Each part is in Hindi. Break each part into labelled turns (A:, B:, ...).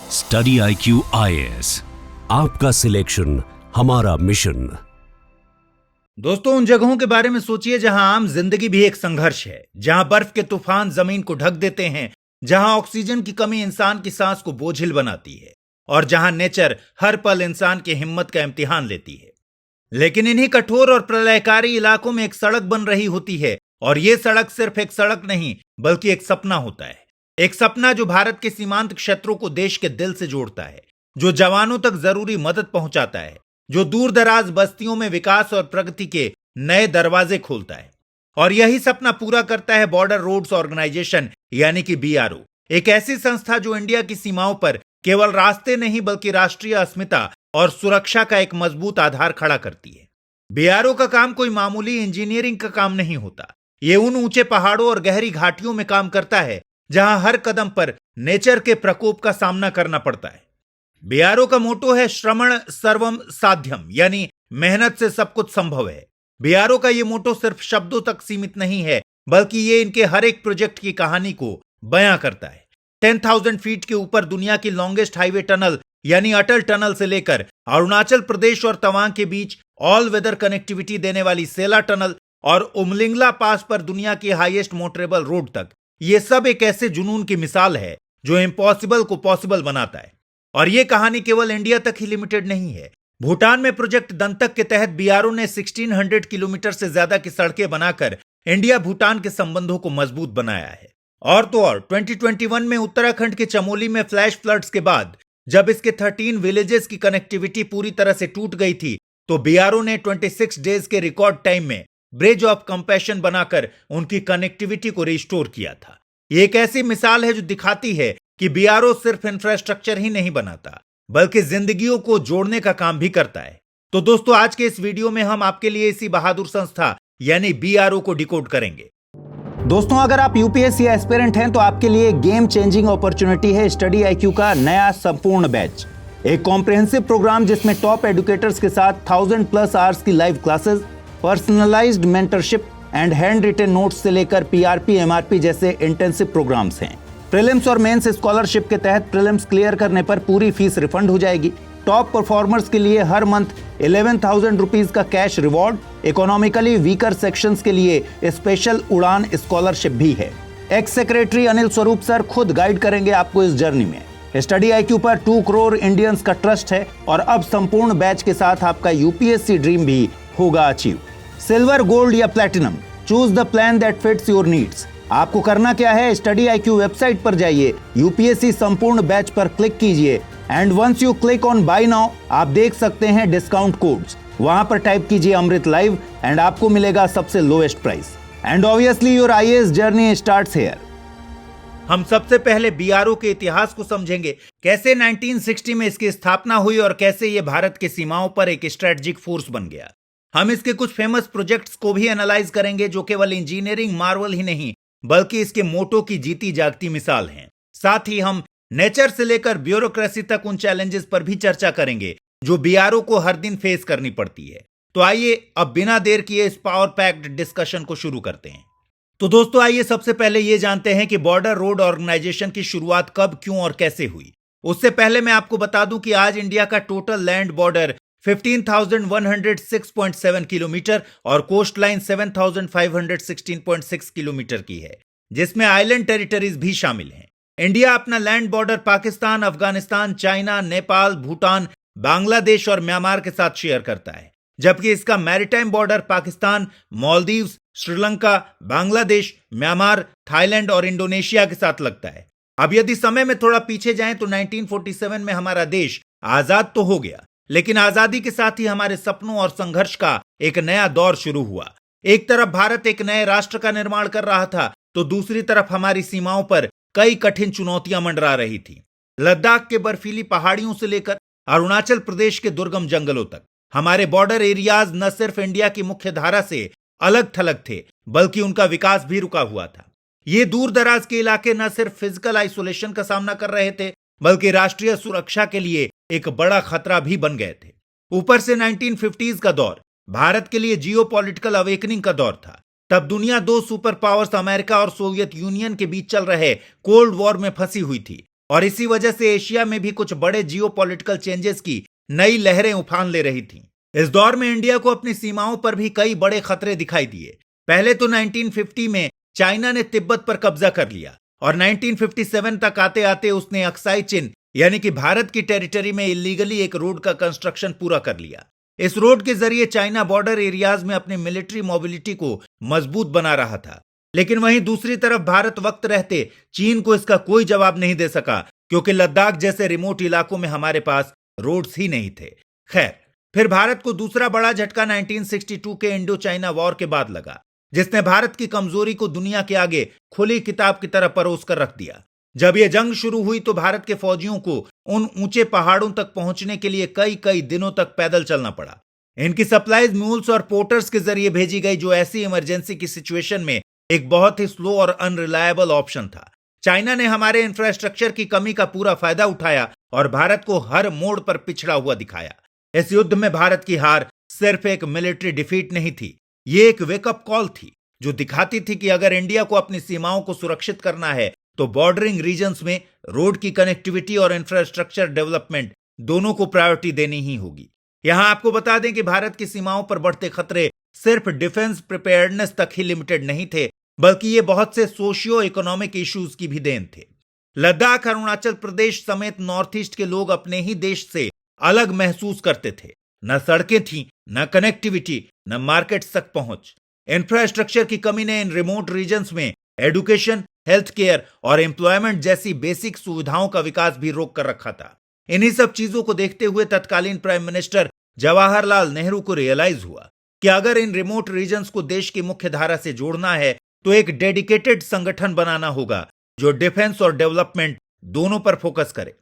A: स्टडी IQ IAS, आपका सिलेक्शन हमारा मिशन।
B: दोस्तों, उन जगहों के बारे में सोचिए जहां आम जिंदगी भी एक संघर्ष है, जहां बर्फ के तूफान जमीन को ढक देते हैं, जहां ऑक्सीजन की कमी इंसान की सांस को बोझिल बनाती है और जहां नेचर हर पल इंसान की हिम्मत का इम्तिहान लेती है। लेकिन इन्हीं कठोर और प्रलयकारी इलाकों में एक सड़क बन रही होती है, और यह सड़क सिर्फ एक सड़क नहीं बल्कि एक सपना होता है। एक सपना जो भारत के सीमांत क्षेत्रों को देश के दिल से जोड़ता है, जो जवानों तक जरूरी मदद पहुंचाता है, जो दूर दराज बस्तियों में विकास और प्रगति के नए दरवाजे खोलता है। और यही सपना पूरा करता है बॉर्डर रोड्स ऑर्गेनाइजेशन यानी कि BRO, एक ऐसी संस्था जो इंडिया की सीमाओं पर केवल रास्ते नहीं बल्कि राष्ट्रीय अस्मिता और सुरक्षा का एक मजबूत आधार खड़ा करती है। BRO का काम कोई मामूली इंजीनियरिंग का काम नहीं होता। ये उन ऊंचे पहाड़ों और गहरी घाटियों में काम करता है जहां हर कदम पर नेचर के प्रकोप का सामना करना पड़ता है। BRO का मोटो है श्रमण सर्वम साध्यम, यानी मेहनत से सब कुछ संभव है। BRO का ये मोटो सिर्फ शब्दों तक सीमित नहीं है, बल्कि ये इनके हर एक प्रोजेक्ट की कहानी को बयां करता है। 10,000 फीट के ऊपर दुनिया की लॉन्गेस्ट हाईवे टनल यानी अटल टनल से लेकर अरुणाचल प्रदेश और तवांग के बीच ऑल वेदर कनेक्टिविटी देने वाली सेला टनल और उमलिंगला पास पर दुनिया की हाईएस्ट मोटरेबल रोड तक, ये सब एक ऐसे जुनून की मिसाल है जो इम्पॉसिबल को पॉसिबल बनाता है। और ये कहानी केवल इंडिया तक ही लिमिटेड नहीं है। भूटान में प्रोजेक्ट दंतक के तहत BRO ने 1600 किलोमीटर से ज्यादा की सड़कें बनाकर इंडिया भूटान के संबंधों को मजबूत बनाया है। और तो और 2021 में उत्तराखंड के चमोली में फ्लैश फ्लड्स के बाद जब इसके 13 विलेजेस की कनेक्टिविटी पूरी तरह से टूट गई थी, तो BRO ने 26 डेज के रिकॉर्ड टाइम में ब्रिज ऑफ कंपैशन बनाकर उनकी कनेक्टिविटी को रिस्टोर किया था। ये एक ऐसी मिसाल है जो दिखाती है कि BRO सिर्फ इंफ्रास्ट्रक्चर ही नहीं बनाता, बल्कि जिंदगियों को जोड़ने का काम भी करता है। तो दोस्तों, आज के इस वीडियो में हम आपके लिए इसी बहादुर संस्था यानी BRO को डिकोड करेंगे।
C: दोस्तों, अगर आप UPSC एस्पिरेंट हैं तो आपके लिए गेम चेंजिंग अपॉर्चुनिटी है स्टडी IQ का नया संपूर्ण बैच। एक कॉम्प्रिहेंसिव प्रोग्राम जिसमें टॉप एडुकेटर्स के साथ 1000+ आवर्स की live classes, personalised mentorship and hand written notes से लेकर PRP MRP जैसे इंटेंसिव प्रोग्राम्स हैं। प्रीलिम्स और मेंस स्कॉलरशिप के तहत प्रीलिम्स क्लियर करने पर पूरी फीस रिफंड हो जाएगी। टॉप परफॉर्मर्स के लिए हर मंथ 11,000 रुपीज का cash reward, economically weaker sections के लिए स्पेशल उड़ान स्कॉलरशिप भी है। X secretary Anil Swarup sir खुद गाइड करेंगे आपको इस जर्नी में। स्टडी IQ पर 2 करोड़ इंडियंस का ट्रस्ट है और अब संपूर्ण बैच के साथ आपका UPSC ड्रीम भी होगा अचीव। सिल्वर, गोल्ड या platinum, choose the plan that fits your needs. आपको करना क्या है, स्टडी IQ वेबसाइट पर जाइए, UPSC संपूर्ण बैच पर क्लिक कीजिए and once you click on buy now, आप देख सकते हैं डिस्काउंट कोड्स। वहां पर टाइप कीजिए अमृत लाइव एंड आपको मिलेगा सबसे lowest price. And obviously your IAS journey starts here.
B: हम सबसे पहले BRO के इतिहास को समझेंगे, कैसे 1960 में इसकी स्थापना हुई और कैसे ये भारत की सीमाओं पर एक स्ट्रेटेजिक फोर्स बन गया। हम इसके कुछ फेमस प्रोजेक्ट्स को भी एनालाइज करेंगे जो केवल इंजीनियरिंग मार्वल ही नहीं बल्कि इसके मोटो की जीती जागती मिसाल हैं। साथ ही हम नेचर से लेकर ब्यूरोक्रेसी तक उन चैलेंजेस पर भी चर्चा करेंगे जो BRO को हर दिन फेस करनी पड़ती है। तो आइए अब बिना देर किए इस पावर पैक्ड डिस्कशन को शुरू करते हैं। तो दोस्तों, आइए सबसे पहले ये जानते हैं कि बॉर्डर रोड ऑर्गेनाइजेशन की शुरुआत कब, क्यों और कैसे हुई। उससे पहले मैं आपको बता दूं कि आज इंडिया का टोटल लैंड बॉर्डर 15,106.7 किलोमीटर और कोस्ट लाइन 7,516.6 किलोमीटर की है, जिसमें आइलैंड टेरिटरीज भी शामिल हैं। इंडिया अपना land border Pakistan, Afghanistan, China, Nepal, Bhutan, Bangladesh और म्यांमार के साथ शेयर करता है, जबकि इसका maritime border Pakistan, Maldives, Sri Lanka, Bangladesh, Myanmar, Thailand और इंडोनेशिया के साथ लगता है। अब यदि समय में थोड़ा पीछे जाएं तो 1947 में हमारा देश आजाद तो हो गया, लेकिन आजादी के साथ ही हमारे सपनों और संघर्ष का एक नया दौर शुरू हुआ। एक तरफ भारत एक नए राष्ट्र का निर्माण कर रहा था, तो दूसरी तरफ हमारी सीमाओं पर कई कठिन चुनौतियां मंडरा रही थी। लद्दाख के बर्फीली पहाड़ियों से लेकर अरुणाचल प्रदेश के दुर्गम जंगलों तक हमारे बॉर्डर एरियाज न सिर्फ इंडिया की मुख्य धारा से अलग थलग थे, बल्कि उनका विकास भी रुका हुआ था। ये दूर दराज के इलाके न सिर्फ फिजिकल आइसोलेशन का सामना कर रहे थे, बल्कि राष्ट्रीय सुरक्षा के लिए एक बड़ा खतरा भी बन गए थे। ऊपर से 1950s का दौर भारत के लिए जियोपॉलिटिकल अवेकनिंग का दौर था। तब दुनिया दो सुपर पावर्स अमेरिका और सोवियत यूनियन के बीच चल रहे कोल्ड वॉर में फंसी हुई थी और इसी वजह से एशिया में भी कुछ बड़े जियोपॉलिटिकल चेंजेस की नई लहरें उफान ले रही थीं। इस दौर में इंडिया को अपनी सीमाओं पर भी कई बड़े खतरे दिखाई दिए। पहले तो 1950 में चाइना ने तिब्बत पर कब्जा कर लिया और 1957 तक आते आते उसने अक्साई चिन यानी कि भारत की टेरिटरी में इलीगली एक रोड का कंस्ट्रक्शन पूरा कर लिया। इस रोड के जरिए चाइना बॉर्डर एरियाज में अपनी मिलिट्री मोबिलिटी को मजबूत बना रहा था। लेकिन वहीं दूसरी तरफ भारत वक्त रहते चीन को इसका कोई जवाब नहीं दे सका, क्योंकि लद्दाख जैसे रिमोट इलाकों में हमारे पास रोड्स ही नहीं थे। खैर, फिर भारत को दूसरा बड़ा झटका 1962 के इंडो चाइना वॉर के बाद लगा, जिसने भारत की कमजोरी को दुनिया के आगे खुली किताब की तरह परोस कर रख दिया। जब यह जंग शुरू हुई तो भारत के फौजियों को उन ऊंचे पहाड़ों तक पहुंचने के लिए कई कई दिनों तक पैदल चलना पड़ा। इनकी सप्लाईज म्यूल्स और पोर्टर्स के जरिए भेजी गई, जो ऐसी इमरजेंसी की सिचुएशन में एक बहुत ही स्लो और अनरिलायबल ऑप्शन था। चाइना ने हमारे इंफ्रास्ट्रक्चर की कमी का पूरा फायदा उठाया और भारत को हर मोड़ पर पिछड़ा हुआ दिखाया। इस युद्ध में भारत की हार सिर्फ एक मिलिट्री डिफीट नहीं थी, ये एक वेकअप कॉल थी जो दिखाती थी कि अगर इंडिया को अपनी सीमाओं को सुरक्षित करना है तो बॉर्डरिंग रीजन्स में रोड की कनेक्टिविटी और इंफ्रास्ट्रक्चर डेवलपमेंट दोनों को प्रायोरिटी देनी ही होगी। यहां आपको बता दें कि भारत की सीमाओं पर बढ़ते खतरे सिर्फ डिफेंस प्रिपेयर्डनेस तक ही लिमिटेड नहीं थे, बल्कि ये बहुत से सोशियो इकोनॉमिक इश्यूज की भी देन थे। लद्दाख, अरुणाचल प्रदेश समेत नॉर्थ ईस्ट के लोग अपने ही देश से अलग महसूस करते थे। न सड़कें थीं, न कनेक्टिविटी, न मार्केट्स तक पहुंच। इंफ्रास्ट्रक्चर की कमी ने इन रिमोट रीजन्स में एडुकेशन, हेल्थ केयर और एम्प्लॉयमेंट जैसी बेसिक सुविधाओं का विकास भी रोक कर रखा था। इन्हीं सब चीजों को देखते हुए तत्कालीन प्राइम मिनिस्टर जवाहरलाल नेहरू को रियलाइज हुआ कि अगर इन रिमोट रीजन्स को देश की मुख्य धारा से जोड़ना है तो एक डेडिकेटेड संगठन बनाना होगा जो डिफेंस और डेवलपमेंट दोनों पर फोकस करे।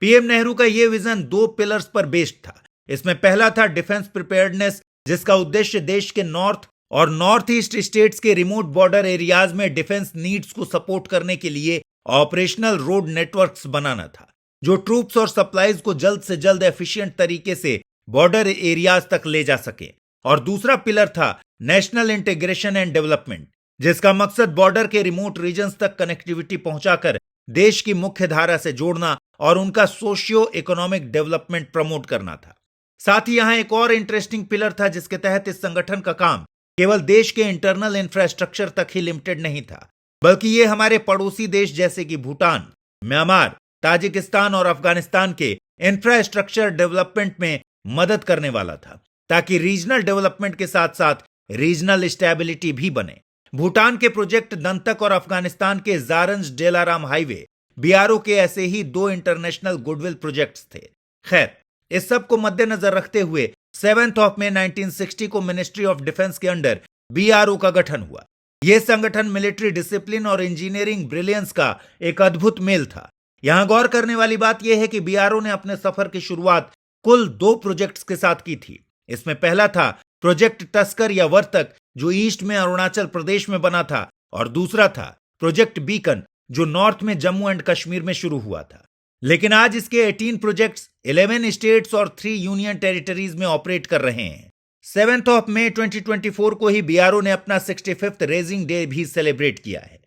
B: पीएम नेहरू का यह विजन 2 पिलर्स पर बेस्ड था। इसमें पहला था डिफेंस प्रिपेयर्डनेस, जिसका उद्देश्य देश के नॉर्थ और नॉर्थ ईस्ट स्टेट्स के रिमोट बॉर्डर एरियाज में डिफेंस नीड्स को सपोर्ट करने के लिए ऑपरेशनल रोड नेटवर्क्स बनाना था, जो ट्रूप्स और सप्लाईज को जल्द से जल्द एफिशिएंट तरीके से बॉर्डर एरियाज तक ले जा सके। और दूसरा पिलर था नेशनल इंटीग्रेशन एंड डेवलपमेंट, जिसका मकसद बॉर्डर के रिमोट रीजन्स तक कनेक्टिविटी पहुंचाकर देश की मुख्य धारा से जोड़ना और उनका सोशियो इकोनॉमिक डेवलपमेंट प्रमोट करना था। साथ ही यहां एक और इंटरेस्टिंग पिलर था, जिसके तहत इस संगठन का काम केवल देश के इंटरनल इंफ्रास्ट्रक्चर तक ही लिमिटेड नहीं था, बल्कि ये हमारे पड़ोसी देश जैसे कि भूटान, म्यांमार, ताजिकिस्तान और अफगानिस्तान के इंफ्रास्ट्रक्चर डेवलपमेंट में मदद करने वाला था, ताकि रीजनल डेवलपमेंट के साथ साथ रीजनल स्टेबिलिटी भी बने। भूटान के प्रोजेक्ट दंतक और अफगानिस्तान के जारंज डेलाराम हाईवे बीआरओ के ऐसे ही 2 इंटरनेशनल गुडविल प्रोजेक्ट्स थे। खैर, इस सब को मद्देनजर रखते हुए 7 मई 1960 को मिनिस्ट्री ऑफ डिफेंस के अंडर बीआरओ का गठन हुआ। यह संगठन मिलिट्री डिसिप्लिन और इंजीनियरिंग ब्रिलियंस का एक अद्भुत मेल था। यहां गौर करने वाली बात यह है कि बीआरओ ने अपने सफर की शुरुआत कुल 2 प्रोजेक्ट्स के साथ की थी। इसमें पहला था प्रोजेक्ट टस्कर या वर्तक, जो ईस्ट में अरुणाचल प्रदेश में बना था, और दूसरा था प्रोजेक्ट बीकन, जो नॉर्थ में जम्मू एंड कश्मीर में शुरू हुआ था। लेकिन आज इसके 18 प्रोजेक्ट्स 11 स्टेट्स और 3 यूनियन टेरिटरीज में ऑपरेट कर रहे हैं। 7 मई 2024 को ही बीआरओ ने अपना 65th रेजिंग डे भी सेलिब्रेट किया है।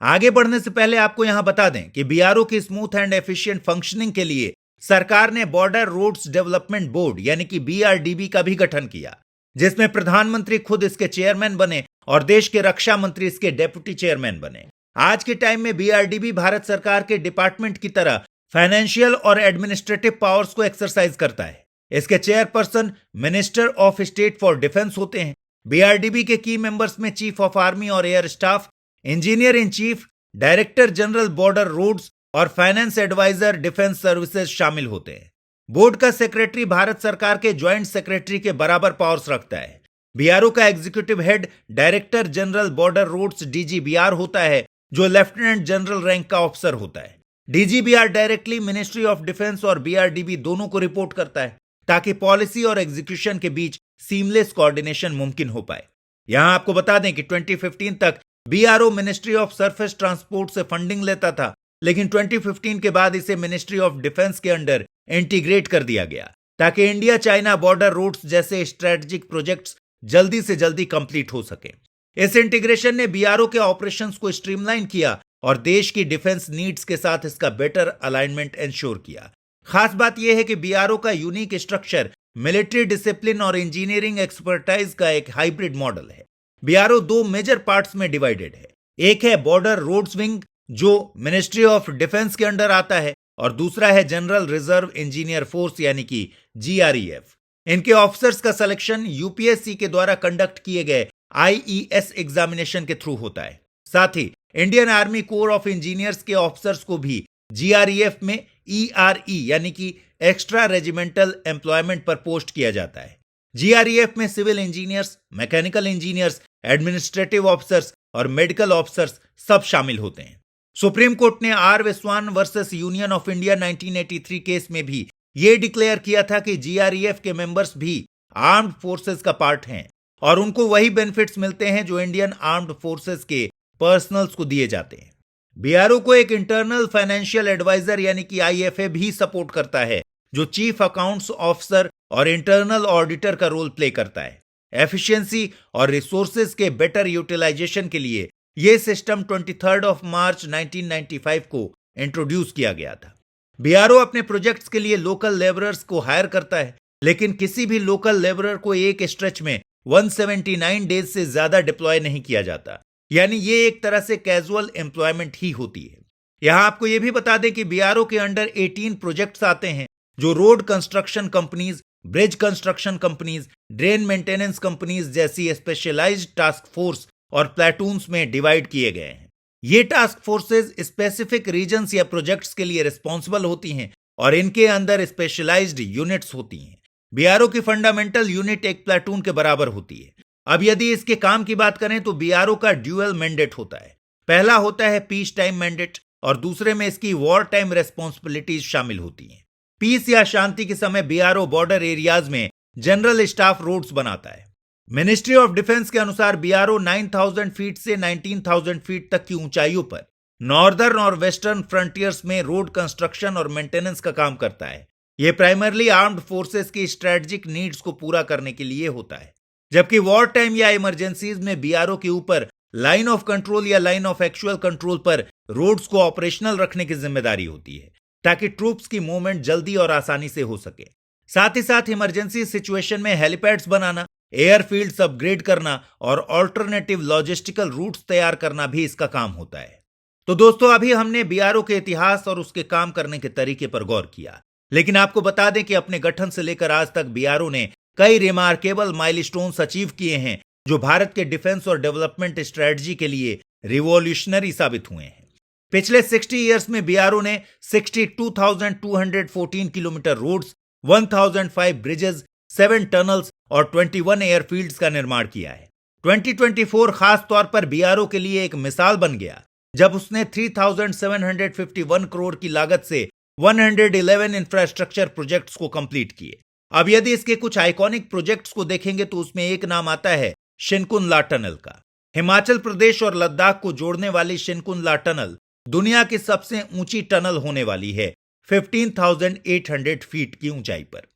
B: आगे बढ़ने से पहले आपको यहां बता दें कि बीआरओ की स्मूथ एंड एफिशिएंट फंक्शनिंग के लिए सरकार ने बॉर्डर रोड्स डेवलपमेंट बोर्ड यानी कि बीआरडीबी का भी गठन किया, जिसमें प्रधानमंत्री खुद इसके चेयरमैन बने और देश के रक्षा मंत्री इसके डेप्यूटी चेयरमैन बने। आज के टाइम में बीआरडीबी भारत सरकार के डिपार्टमेंट की तरह फाइनेंशियल और एडमिनिस्ट्रेटिव पावर्स को एक्सरसाइज करता है। इसके chairperson minister of state for defence होते हैं। बीआरडीबी के की मेंबर्स में चीफ ऑफ आर्मी और air staff, engineer in chief, director general border roads और फाइनेंस एडवाइजर डिफेंस सर्विसेज शामिल होते हैं। बोर्ड का सेक्रेटरी भारत सरकार के ज्वाइंट सेक्रेटरी के बराबर पावर्स रखता है। बीआरओ का executive head director general border roads DGBR होता है, जो लेफ्टिनेंट जनरल रैंक का ऑफिसर होता है। DGBR directly ministry of defence और बीआरडीबी दोनों को रिपोर्ट करता है, ताकि पॉलिसी और एग्जीक्यूशन के बीच सीमलेस कोऑर्डिनेशन मुमकिन हो पाए। यहां आपको बता दें कि 2015 तक BRO ministry of surface transport से फंडिंग लेता था, लेकिन 2015 के बाद इसे मिनिस्ट्री ऑफ डिफेंस के अंडर इंटीग्रेट कर दिया गया, ताकि इंडिया चाइना बॉर्डर रोड्स जैसे स्ट्रेटेजिक प्रोजेक्ट्स जल्दी से जल्दी कंप्लीट हो सके। इस इंटीग्रेशन ने बीआरओ के ऑपरेशंस को स्ट्रीमलाइन किया और देश की डिफेंस नीड्स के साथ इसका बेटर अलाइनमेंट इंश्योर किया। खास बात यह है कि बीआरओ का यूनिक स्ट्रक्चर मिलिट्री डिसिप्लिन और इंजीनियरिंग एक्सपर्टाइज का एक हाइब्रिड मॉडल है। बीआरओ दो मेजर पार्ट्स में डिवाइडेड है। एक है बॉर्डर रोड्स विंग जो मिनिस्ट्री ऑफ डिफेंस के अंडर आता है और दूसरा है जनरल रिजर्व इंजीनियर फोर्स यानी कि जीआरईएफ। इनके ऑफिसर्स का सिलेक्शन यूपीएससी के द्वारा कंडक्ट किए गए आईईएस एग्जामिनेशन के थ्रू होता है। साथ ही Indian army corps of engineers के ऑफिसर्स को भी जीआरईएफ में ईआरई यानी कि एक्स्ट्रा रेजिमेंटल एम्प्लॉयमेंट पर पोस्ट किया जाता है। जीआरईएफ में civil engineers, mechanical engineers, administrative officers और मेडिकल ऑफिसर्स सब शामिल होते हैं। सुप्रीम कोर्ट ने R Viswan versus union of India 1983 case में भी यह डिक्लेयर किया था कि जीआरईएफ के मेंबर्स भी आर्म्ड फोर्सेस का पार्ट हैं और उनको वही बेनिफिट्स मिलते हैं जो इंडियन आर्म्ड फोर्सेस के पर्सनल्स को दिए जाते हैं। बीआरओ को एक इंटरनल फाइनेंशियल एडवाइजर यानी कि आईएफए भी सपोर्ट करता है जो चीफ अकाउंट्स ऑफिसर और इंटरनल ऑडिटर का रोल प्ले करता है। एफिशिएंसी और रिसोर्सेज के बेटर यूटिलाइजेशन के लिए यह सिस्टम 23 मार्च 1995 को इंट्रोड्यूस किया गया था। बीआरओ अपने प्रोजेक्ट्स के लिए लोकल लेबरर्स को हायर करता है, लेकिन किसी भी लोकल लेबरर को एक स्ट्रेच में 179 डेज से ज्यादा डिप्लॉय नहीं किया जाता, यानी ये एक तरह से कैजुअल एम्प्लॉयमेंट ही होती है। यहां आपको यह भी बता दें कि बीआरओ के अंडर 18 प्रोजेक्ट्स आते हैं जो road construction companies, bridge construction companies, drain maintenance companies जैसी स्पेशलाइज्ड टास्क फोर्स और प्लेटून्स में डिवाइड किए गए हैं। ये टास्क फोर्सेज स्पेसिफिक रीजन्स या प्रोजेक्ट्स के लिए रिस्पॉन्सिबल होती हैं और इनके अंदर स्पेशलाइज्ड यूनिट्स होती हैं। बीआरओ की फंडामेंटल यूनिट एक प्लेटून के बराबर होती है। अब यदि इसके काम की बात करें तो बीआरओ का ड्यूअल मैंडेट होता है। पहला होता है पीस टाइम मैंडेट और दूसरे में इसकी वॉर टाइम रेस्पॉन्सिबिलिटीज शामिल होती हैं। पीस या शांति के समय बीआरओ बॉर्डर एरियाज में जनरल स्टाफ रोड्स बनाता है। मिनिस्ट्री ऑफ डिफेंस के अनुसार बीआरओ 9000 फीट से 19000 फीट तक की ऊंचाइयों पर नॉर्दर्न और वेस्टर्न फ्रंटियर्स में रोड कंस्ट्रक्शन और मेंटेनेंस का काम करता है। यह प्राइमरली आर्म्ड फोर्सेस की स्ट्रेटेजिक नीड्स को पूरा करने के लिए होता है, जबकि वॉर टाइम या इमरजेंसीज में बीआरओ के ऊपर लाइन ऑफ कंट्रोल या लाइन ऑफ एक्चुअल कंट्रोल पर रोड्स को ऑपरेशनल रखने की जिम्मेदारी होती है ताकि ट्रूप्स की मूवमेंट जल्दी और आसानी से हो सके। साथ ही साथ इमरजेंसी सिचुएशन में हेलीपैड्स बनाना, एयरफील्ड्स अपग्रेड करना और ऑल्टरनेटिव लॉजिस्टिकल रूट्स तैयार करना भी इसका काम होता है। तो दोस्तों, अभी हमने बीआरओ के इतिहास और उसके काम करने के तरीके पर गौर किया, लेकिन आपको बता दें कि अपने गठन से लेकर आज तक बीआरओ ने कई रिमार्केबल माइलस्टोन्स अचीव किए हैं जो भारत के डिफेंस और डेवलपमेंट स्ट्रेटजी के लिए रिवॉल्यूशनरी साबित हुए हैं। पिछले 60 इयर्स में बीआरओ ने 62,214 किलोमीटर रोड्स, 1005 ब्रिजेस, 7 टनल्स और 21 एयरफील्ड्स का निर्माण किया है। 2024 खास तौर पर बीआरओ के लिए एक मिसाल बन गया जब उसने 3,751 करोड़ की लागत से 111 इंफ्रास्ट्रक्चर प्रोजेक्ट्स को कंप्लीट किए। अब यदि इसके कुछ आइकॉनिक प्रोजेक्ट्स को देखेंगे तो उसमें एक नाम आता है शिनकुनला टनल का। हिमाचल प्रदेश और लद्दाख को जोड़ने वाली शिनकुनला टनल दुनिया की सबसे ऊंची टनल होने वाली है 15,800 फीट की ऊंचाई पर।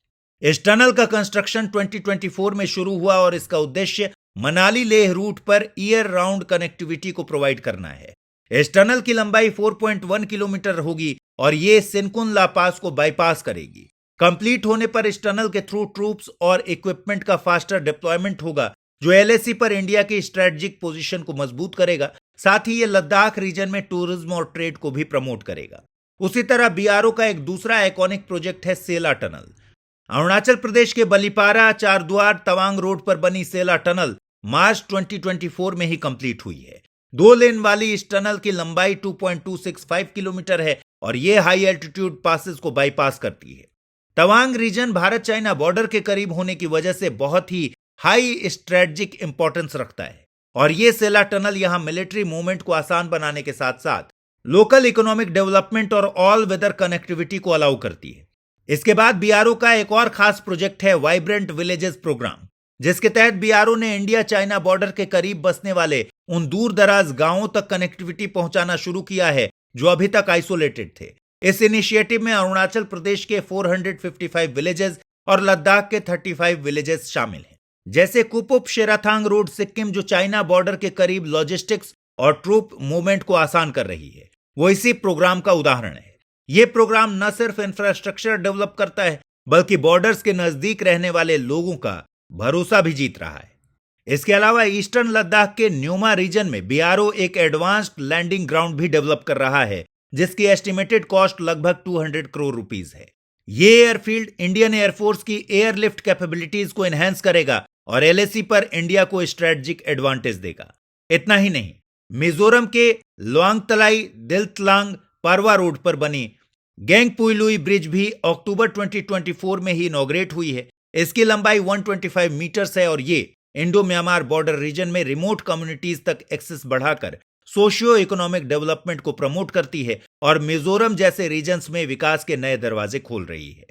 B: इस टनल का कंस्ट्रक्शन 2024 में शुरू हुआ और इसका उद्देश्य मनाली लेह रूट पर ईयर राउंड कनेक्टिविटी को प्रोवाइड करना है। इस टनल की लंबाई 4.1 किलोमीटर होगी और ये सिनकुनला पास को बाईपास करेगी। कंप्लीट होने पर इस टनल के थ्रू ट्रूप्स और इक्विपमेंट का फास्टर डिप्लॉयमेंट होगा जो एलएसी पर इंडिया की स्ट्रेटेजिक पोजीशन को मजबूत करेगा। साथ ही ये लद्दाख रीजन में टूरिज्म और ट्रेड को भी प्रमोट करेगा। उसी तरह बीआरओ का एक दूसरा आइकॉनिक प्रोजेक्ट है सेला टनल। अरुणाचल प्रदेश के बलीपारा चारद्वार तवांग रोड पर बनी सेला टनल मार्च 2024 में ही कंप्लीट हुई है। 2 लेन वाली इस टनल की लंबाई 2.265 किलोमीटर है और यह हाई एल्टीट्यूड पासेस को बाईपास करती है। Tawang region Bharat China border के करीब होने की वजह से बहुत ही हाई स्ट्रेटेजिक इंपॉर्टेंस रखता है और यह सेला टनल यहां मिलिट्री मूवमेंट को आसान बनाने के साथ साथ लोकल इकोनॉमिक डेवलपमेंट और ऑल वेदर कनेक्टिविटी को अलाउ करती है। इसके बाद बीआरओ का एक और खास प्रोजेक्ट है वाइब्रेंट विलेजेस प्रोग्राम, जिसके तहत बीआरओ ने इंडिया चाइना बॉर्डर के करीब बसने वाले उन दूर दराज गांवों तक कनेक्टिविटी पहुंचाना शुरू किया है जो अभी तक आइसोलेटेड थे। इस इनिशिएटिव में अरुणाचल प्रदेश के 455 विलेजेस और लद्दाख के 35 विलेजेस शामिल हैं, जैसे कुपुप शेराथांग रोड सिक्किम जो चाइना बॉर्डर के करीब लॉजिस्टिक्स और ट्रूप मूवमेंट को आसान कर रही है, वो इसी प्रोग्राम का उदाहरण है। ये प्रोग्राम न सिर्फ इंफ्रास्ट्रक्चर डेवलप करता है बल्कि बॉर्डर्स के नजदीक रहने वाले लोगों का भरोसा भी जीत रहा है। इसके अलावा ईस्टर्न लद्दाख के न्यूमा रीजन में बीआरओ एक एडवांस्ड लैंडिंग ग्राउंड भी डेवलप कर रहा है, जिसकी एस्टिमेटेड कॉस्ट लगभग 200 करोड़ रुपीस है। ये एयरफील्ड इंडियन एयरफोर्स की एयरलिफ्ट कैपेबिलिटीज को एनहेंस करेगा और एलएसी पर इंडिया को स्ट्रेटेजिक एडवांटेज देगा। इतना ही नहीं, मिजोरम के लोंगतलाई दिल्तलांग पारवा रोड पर बनी गेंगपुइलुई ब्रिज भी अक्टूबर 2024 में ही इनॉग्रेट हुई है। इसकी लंबाई 125 मीटर्स है और ये इंडो म्यांमार बॉर्डर रीजन में रिमोट कम्युनिटीज तक एक्सेस बढ़ाकर सोशियो इकोनॉमिक डेवलपमेंट को प्रमोट करती है और मिजोरम जैसे रीजन्स में विकास के नए दरवाजे खोल रही है।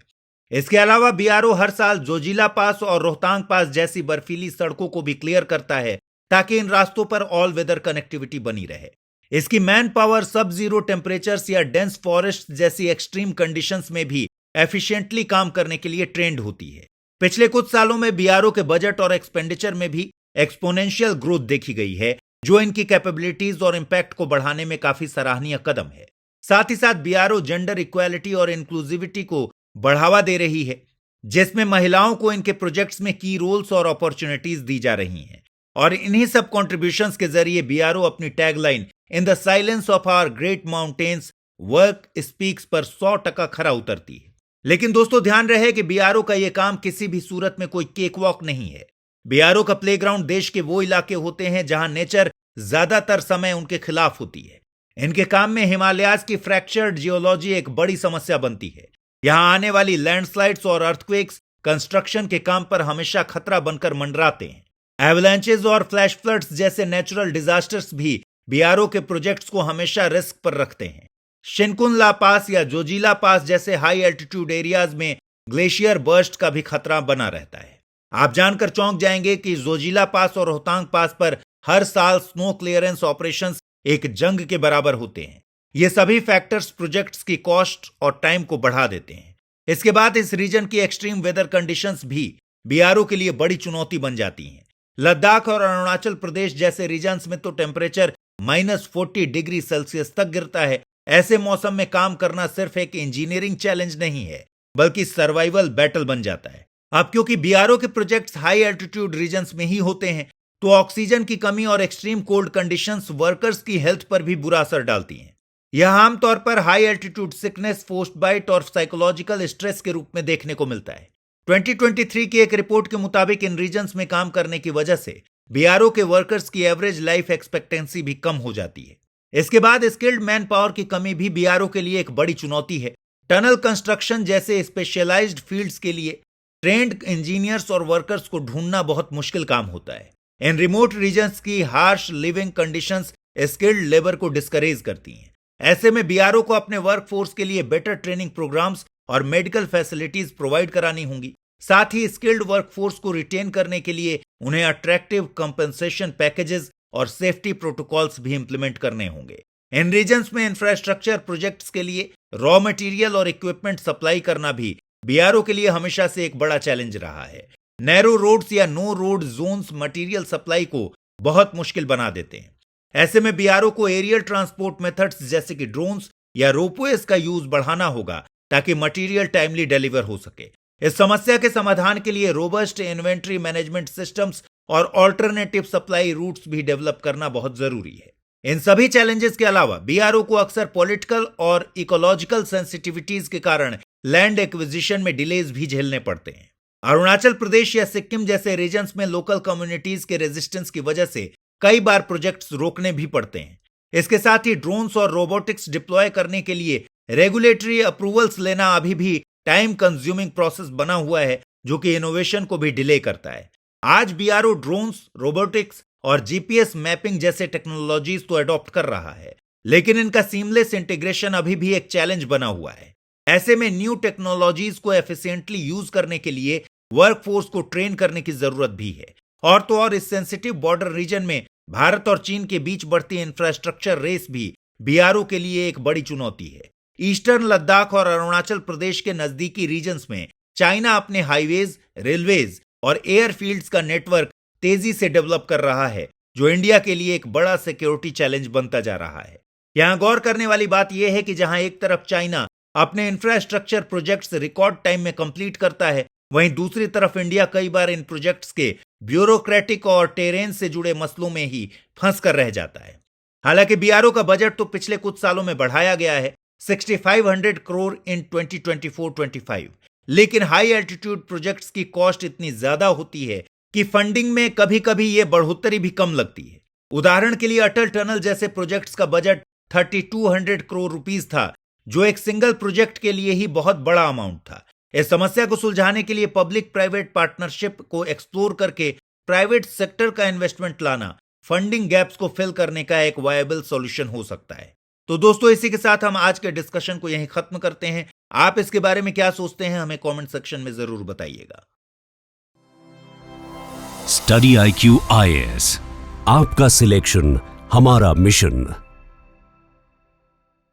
B: इसके अलावा बीआरओ हर साल जोजिला पास और रोहतांग पास जैसी बर्फीली सड़कों को भी क्लियर करता है ताकि इन रास्तों पर ऑल वेदर कनेक्टिविटी बनी रहे। इसकी मैन पावर सब जीरो टेम्परेचर्स या डेंस फॉरेस्ट जैसी एक्सट्रीम कंडीशंस में भी एफिशिएंटली काम करने के लिए ट्रेंड होती है। पिछले कुछ सालों में बीआरओ के बजट और एक्सपेंडिचर में भी एक्सपोनेंशियल ग्रोथ देखी गई है, जो इनकी कैपेबिलिटीज और इंपैक्ट को बढ़ाने में काफी सराहनीय कदम है। साथ ही साथ बीआरओ जेंडर इक्वालिटी और इंक्लूसिविटी को बढ़ावा दे रही है, जिसमें महिलाओं को इनके प्रोजेक्ट्स में की रोल्स और अपॉर्चुनिटीज दी जा रही हैं। और इन्हीं सब कॉन्ट्रीब्यूशंस के जरिए बीआरओ अपनी tagline in the silence of our great mountains work speaks पर 100% खरा उतरती है। लेकिन दोस्तों ध्यान रहे कि बीआरओ का यह काम किसी भी सूरत में कोई केक वॉक नहीं है। बीआरओ का प्लेग्राउंड देश के वो इलाके होते हैं जहां नेचर ज्यादातर समय उनके खिलाफ होती है। इनके काम में हिमालयाज की फ्रैक्चर्ड जियोलॉजी एक बड़ी समस्या बनती है। यहां आने वाली लैंडस्लाइड्स और अर्थक्वेक्स कंस्ट्रक्शन के काम पर हमेशा खतरा बनकर मंडराते हैं। एवलांचेस और फ्लैश फ्लड्स जैसे नेचुरल डिजास्टर्स भी बीआरओ के प्रोजेक्ट्स को हमेशा रिस्क पर रखते हैं। शिनकुनला पास या जोजिला पास जैसे हाई एल्टीट्यूड एरियाज में ग्लेशियर बर्स्ट का भी खतरा बना रहता है। आप जानकर चौंक जाएंगे कि जोजिला पास और रोहतांग पास पर हर साल स्नो क्लियरेंस ऑपरेशंस एक जंग के बराबर होते हैं। ये सभी फैक्टर्स प्रोजेक्ट्स की कॉस्ट और टाइम को बढ़ा देते हैं। इसके बाद इस रीजन की एक्सट्रीम वेदर कंडीशंस भी बीआरओ के लिए बड़ी चुनौती बन जाती हैं। लद्दाख और अरुणाचल प्रदेश जैसे रीजन्स में तो टेम्परेचर -40 डिग्री सेल्सियस तक गिरता है। ऐसे मौसम में काम करना सिर्फ एक इंजीनियरिंग चैलेंज नहीं है बल्कि सर्वाइवल बैटल बन जाता है। अब क्योंकि बीआरओ के प्रोजेक्ट्स हाई एल्टीट्यूड रीजन्स में ही होते हैं तो ऑक्सीजन की कमी और एक्सट्रीम कोल्ड कंडीशंस वर्कर्स की हेल्थ पर भी बुरा असर डालती हैं। यह आमतौर पर हाई एल्टीट्यूड सिकनेस, फोस्ट बाइट और साइकोलॉजिकल स्ट्रेस के रूप में देखने को मिलता है। 2023 की एक रिपोर्ट के मुताबिक इन रीजन्स में काम करने की वजह से बीआरओ के वर्कर्स की एवरेज लाइफ एक्सपेक्टेंसी भी कम हो जाती है। इसके बाद स्किल्ड मैन पावर की कमी भी बीआरओ के लिए एक बड़ी चुनौती है। टनल कंस्ट्रक्शन जैसे स्पेशलाइज्ड फील्ड्स के लिए ट्रेंड इंजीनियर्स और वर्कर्स को ढूंढना बहुत मुश्किल काम होता है। इन रिमोट रीजन्स की harsh living conditions skilled labour को डिस्करेज करती हैं। ऐसे में बीआरओ को अपने वर्कफोर्स के लिए बेटर ट्रेनिंग प्रोग्राम्स और मेडिकल फैसिलिटीज प्रोवाइड करानी होंगी। साथ ही स्किल्ड वर्कफोर्स को रिटेन करने के लिए उन्हें अट्रैक्टिव कंपनसेशन पैकेजेस और सेफ्टी प्रोटोकॉल्स भी इंप्लीमेंट करने होंगे। इन रीजन्स में इंफ्रास्ट्रक्चर प्रोजेक्ट्स के लिए रॉ मटेरियल और इक्विपमेंट सप्लाई करना भी बीआरओ के लिए हमेशा से एक बड़ा चैलेंज रहा है। नैरो रोड्स या no road zones material supply को बहुत मुश्किल बना देते हैं। ऐसे में बीआरओ को एरियल ट्रांसपोर्ट मेथड्स जैसे कि ड्रोन्स या रोपवेज का यूज बढ़ाना होगा ताकि मटेरियल टाइमली डिलीवर हो सके। इस समस्या के समाधान के लिए रोबस्ट इन्वेंट्री मैनेजमेंट सिस्टम्स और ऑल्टरनेटिव सप्लाई रूट्स भी डेवलप करना बहुत जरूरी है। इन सभी चैलेंजेस के अलावा बीआरओ को अक्सर पॉलिटिकल और इकोलॉजिकल सेंसिटिविटीज के कारण लैंड एक्विजिशन में डिलेज भी झेलने पड़ते हैं। अरुणाचल प्रदेश या सिक्किम जैसे रीजन्स में लोकल कम्युनिटीज के रेजिस्टेंस की वजह से कई बार प्रोजेक्ट्स रोकने भी पड़ते हैं। इसके साथ ही ड्रोन्स और रोबोटिक्स डिप्लॉय करने के लिए रेगुलेटरी अप्रूवल्स लेना अभी भी टाइम कंज्यूमिंग प्रोसेस बना हुआ है, जो कि इनोवेशन को भी डिले करता है। आज बीआरओ ड्रोन्स, रोबोटिक्स और जीपीएस मैपिंग जैसे टेक्नोलॉजीज तो अडॉप्ट कर रहा है, लेकिन इनका सीमलेस इंटीग्रेशन अभी भी एक चैलेंज बना हुआ है। ऐसे में न्यू टेक्नोलॉजीज को एफिशिएंटली यूज करने के लिए वर्कफोर्स को ट्रेन करने की जरूरत भी है। और तो और इस सेंसिटिव बॉर्डर रीजन में भारत और चीन के बीच बढ़ती इंफ्रास्ट्रक्चर रेस भी बीआरओ के लिए एक बड़ी चुनौती है। ईस्टर्न लद्दाख और अरुणाचल प्रदेश के नजदीकी रीजन्स में चाइना अपने हाईवेज, रेलवेज और एयरफील्ड्स का नेटवर्क तेजी से डेवलप कर रहा है, जो इंडिया के लिए एक बड़ा सिक्योरिटी चैलेंज बनता जा रहा है। यहां गौर करने वाली बात यह है कि जहां एक तरफ चाइना अपने इंफ्रास्ट्रक्चर प्रोजेक्ट्स रिकॉर्ड टाइम में कंप्लीट करता है, वहीं दूसरी तरफ इंडिया कई बार इन प्रोजेक्ट्स के ब्यूरोक्रेटिक और टेरेन से जुड़े मसलों में ही फंस कर रह जाता है। हालांकि बीआरओ का बजट तो पिछले कुछ सालों में बढ़ाया गया है 6500 करोड़ इन 2024-25, लेकिन हाई एल्टीट्यूड प्रोजेक्ट्स की कॉस्ट इतनी ज्यादा होती है कि फंडिंग में कभी कभी यह बढ़ोतरी भी कम लगती है। उदाहरण के लिए अटल टनल जैसे प्रोजेक्ट्स का बजट 3200 करोड़ रुपीस था, जो एक सिंगल प्रोजेक्ट के लिए ही बहुत बड़ा अमाउंट था। इस समस्या को सुलझाने के लिए पब्लिक प्राइवेट पार्टनरशिप को एक्सप्लोर करके प्राइवेट सेक्टर का इन्वेस्टमेंट लाना फंडिंग गैप्स को फिल करने का एक वायबल सॉल्यूशन हो सकता है। तो दोस्तों, इसी के साथ हम आज के डिस्कशन को यहीं खत्म करते हैं। आप इसके बारे में क्या सोचते हैं, हमें कमेंट सेक्शन में जरूर बताइएगा।
A: स्टडी IQ IAS, आपका सिलेक्शन हमारा मिशन।